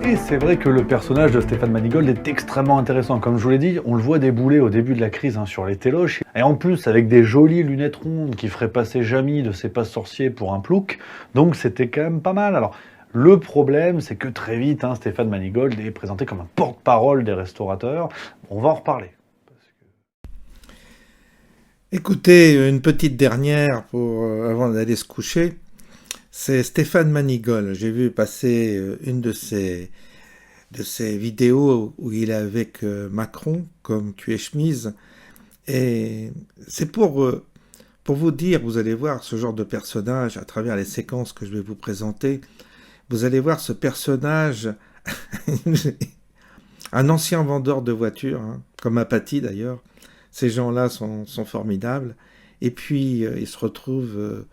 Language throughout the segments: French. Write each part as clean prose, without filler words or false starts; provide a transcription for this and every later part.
Et c'est vrai que le personnage de Stéphane Manigold est extrêmement intéressant. Comme je vous l'ai dit, on le voit débouler au début de la crise sur les téloches. Et en plus, avec des jolies lunettes rondes qui feraient passer Jamy de ses passes sorciers pour un plouc. Donc c'était quand même pas mal. Alors, le problème, c'est que très vite, Stéphane Manigold est présenté comme un porte-parole des restaurateurs. On va en reparler. Écoutez, une petite dernière avant d'aller se coucher. C'est Stéphane Manigold. J'ai vu passer une de ses vidéos où il est avec Macron, comme cul et chemise. Et c'est pour vous dire, vous allez voir ce genre de personnage à travers les séquences que je vais vous présenter. Vous allez voir ce personnage, un ancien vendeur de voitures, comme Apathy d'ailleurs. Ces gens-là sont formidables. Et puis, il se retrouve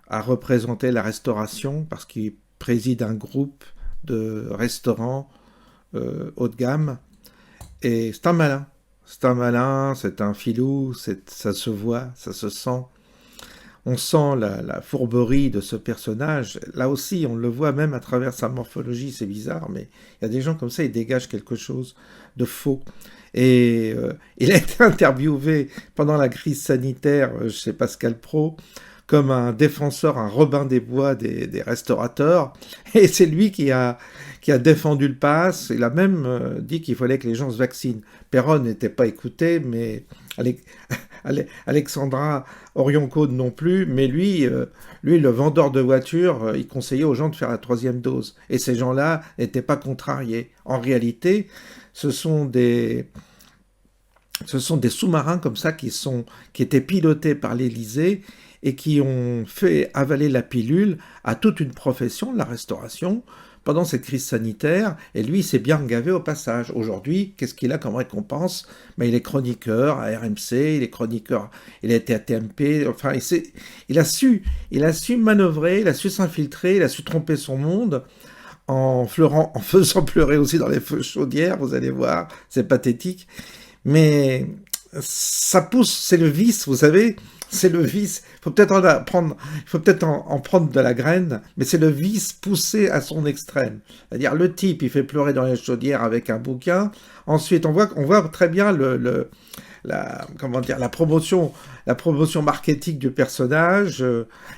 à représenter la restauration parce qu'il préside un groupe de restaurants haut de gamme. Et c'est un malin. C'est un filou, ça se voit, ça se sent. On sent la fourberie de ce personnage. Là aussi, on le voit même à travers sa morphologie, c'est bizarre, mais il y a des gens comme ça, ils dégagent quelque chose de faux. Et il a été interviewé pendant la crise sanitaire chez Pascal Praud comme un défenseur, un Robin des Bois des restaurateurs. Et c'est lui qui a défendu le pass. Il a même dit qu'il fallait que les gens se vaccinent. Perron n'était pas écouté, mais Alexandra Orion-Cône non plus. Mais lui, le vendeur de voitures, il conseillait aux gens de faire la 3e dose. Et ces gens-là n'étaient pas contrariés. En réalité, ce sont des sous-marins comme ça qui étaient pilotés par l'Élysée et qui ont fait avaler la pilule à toute une profession de la restauration pendant cette crise sanitaire. Et lui, il s'est bien gavé au passage. Aujourd'hui, qu'est-ce qu'il a comme récompense ? Il est chroniqueur à RMC, il est chroniqueur, il a été à TMP. Enfin, il a su manœuvrer, il a su s'infiltrer, il a su tromper son monde en faisant pleurer aussi dans les feux chaudières. Vous allez voir, c'est pathétique. Mais ça pousse, c'est le vice, vous savez, c'est le vice. Il faut peut-être en prendre de la graine, mais c'est le vice poussé à son extrême. C'est-à-dire, le type, il fait pleurer dans les chaudières avec un bouquin. Ensuite, on voit très bien la promotion marketing du personnage.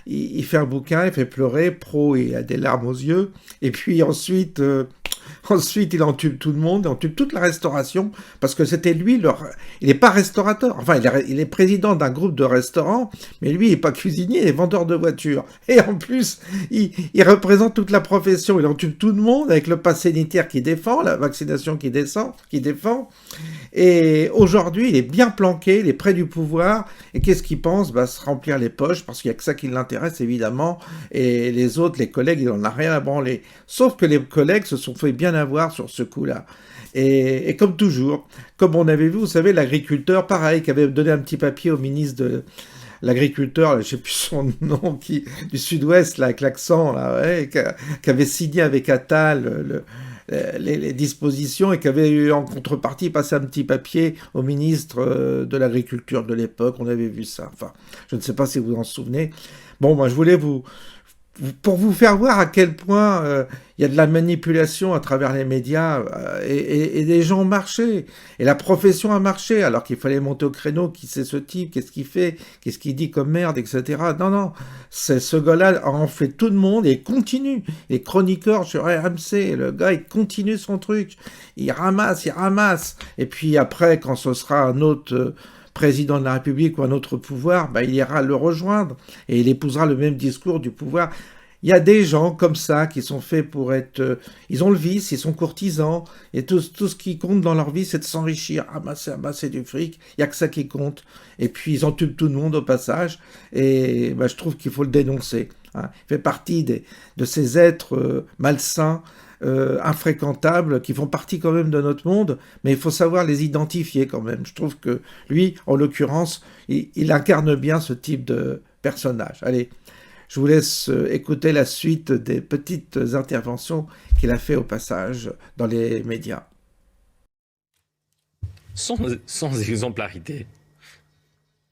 Il fait un bouquin, il fait pleurer, il a des larmes aux yeux. Et puis ensuite, il entube tout le monde, il entube toute la restauration, parce que c'était lui, il n'est pas restaurateur, enfin il est président d'un groupe de restaurants, mais lui il n'est pas cuisinier, il est vendeur de voitures. Et en plus, il représente toute la profession, il entube tout le monde avec le pass sanitaire qui défend, la vaccination qui défend. Et aujourd'hui, il est bien planqué, il est près du pouvoir, et qu'est-ce qu'il pense ? Se remplir les poches, parce qu'il n'y a que ça qui l'intéresse, évidemment, et les autres, les collègues, il n'en a rien à branler. Sauf que les collègues se sont fait bien avoir sur ce coup-là. Et comme toujours, comme on avait vu, vous savez, l'agriculteur, pareil, qui avait donné un petit papier au ministre de l'agriculteur, je ne sais plus son nom, du Sud-Ouest, là, avec l'accent, là, ouais, qui avait signé avec Attal les dispositions et qui avait eu en contrepartie passé un petit papier au ministre de l'Agriculture de l'époque. On avait vu ça. Enfin, je ne sais pas si vous en souvenez. Bon, moi, je voulais pour vous faire voir à quel point il y a de la manipulation à travers les médias et les gens ont marché. Et la profession a marché, alors qu'il fallait monter au créneau. Qui c'est ce type ? Qu'est-ce qu'il fait ? Qu'est-ce qu'il dit comme merde, etc. Non. Ce gars-là a enflé tout le monde et il continue. Les chroniqueurs sur RMC, le gars, il continue son truc. Il ramasse. Et puis après, quand ce sera un autre président de la République ou un autre pouvoir, il ira le rejoindre et il épousera le même discours du pouvoir. Il y a des gens comme ça qui sont faits pour être... ils ont le vice, ils sont courtisans, et tout ce qui compte dans leur vie, c'est de s'enrichir, amasser du fric, il n'y a que ça qui compte. Et puis ils entubent tout le monde au passage, et je trouve qu'il faut le dénoncer. hein. Il fait partie de ces êtres malsains, infréquentables, qui font partie quand même de notre monde, mais il faut savoir les identifier quand même. Je trouve que lui, en l'occurrence, il incarne bien ce type de personnage. Allez, je vous laisse écouter la suite des petites interventions qu'il a fait au passage dans les médias. Sans exemplarité,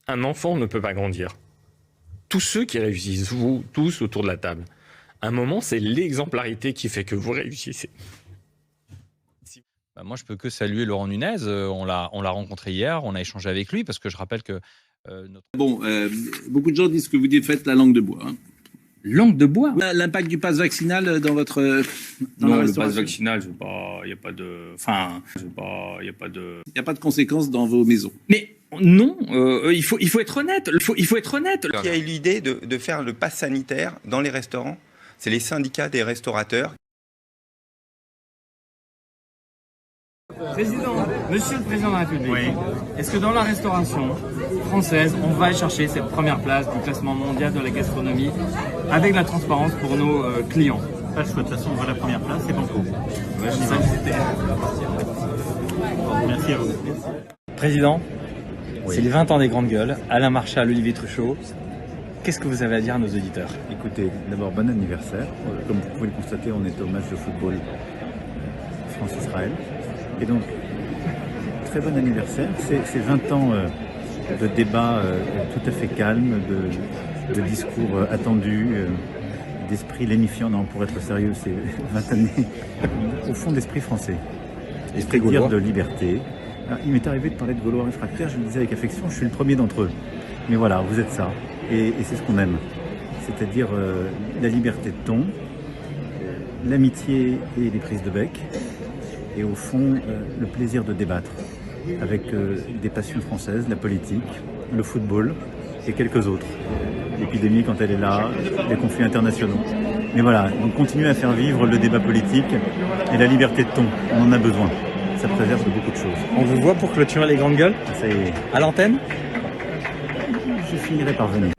un enfant ne peut pas grandir. Tous ceux qui réussissent, vous tous autour de la table, à un moment, c'est l'exemplarité qui fait que vous réussissez. Bah moi, je peux que saluer Laurent Nunez. On l'a rencontré hier, on a échangé avec lui, parce que je rappelle que... Bon, beaucoup de gens disent que vous faites la langue de bois. Hein. Langue de bois. L'impact du pass vaccinal dans votre... Non, le pass vaccinal, il n'y a pas de... Enfin, il n'y a pas de... Il n'y a pas de conséquences dans vos maisons. Mais non, il faut être honnête. Il faut être honnête. Qui a eu l'idée de faire le pass sanitaire dans les restaurants? C'est les syndicats des restaurateurs. Monsieur le Président de la République, oui. Est-ce que dans la restauration française, on va chercher cette première place du classement mondial de la gastronomie avec la transparence pour nos clients? Pas le choix, de toute façon on voit la première place, c'est banco. Ouais, je sais que c'était... Merci à vous. Président, c'est les 20 ans des Grandes Gueules, Alain Marchal, Olivier Truchot. Qu'est-ce que vous avez à dire à nos auditeurs? Écoutez, d'abord bon anniversaire. Comme vous pouvez le constater, on est au match de football France-Israël. Et donc, très bon anniversaire. C'est 20 ans de débats tout à fait calmes, de discours attendus, d'esprit lénifiant. Non, pour être sérieux, c'est 20 années au fond d'esprit français. Esprit dire de liberté. Alors, il m'est arrivé de parler de Gaulois réfractaires, je le disais avec affection, je suis le premier d'entre eux. Mais voilà, vous êtes ça. Et c'est ce qu'on aime. C'est-à-dire la liberté de ton, l'amitié et les prises de bec. Et au fond, le plaisir de débattre avec des passions françaises, la politique, le football et quelques autres. L'épidémie quand elle est là, les conflits internationaux. Mais voilà, donc continuer à faire vivre le débat politique et la liberté de ton, on en a besoin. Ça préserve de beaucoup de choses. On vous voit pour clôturer les Grandes Gueules? Ça y est. À l'antenne? Je finirai par venir.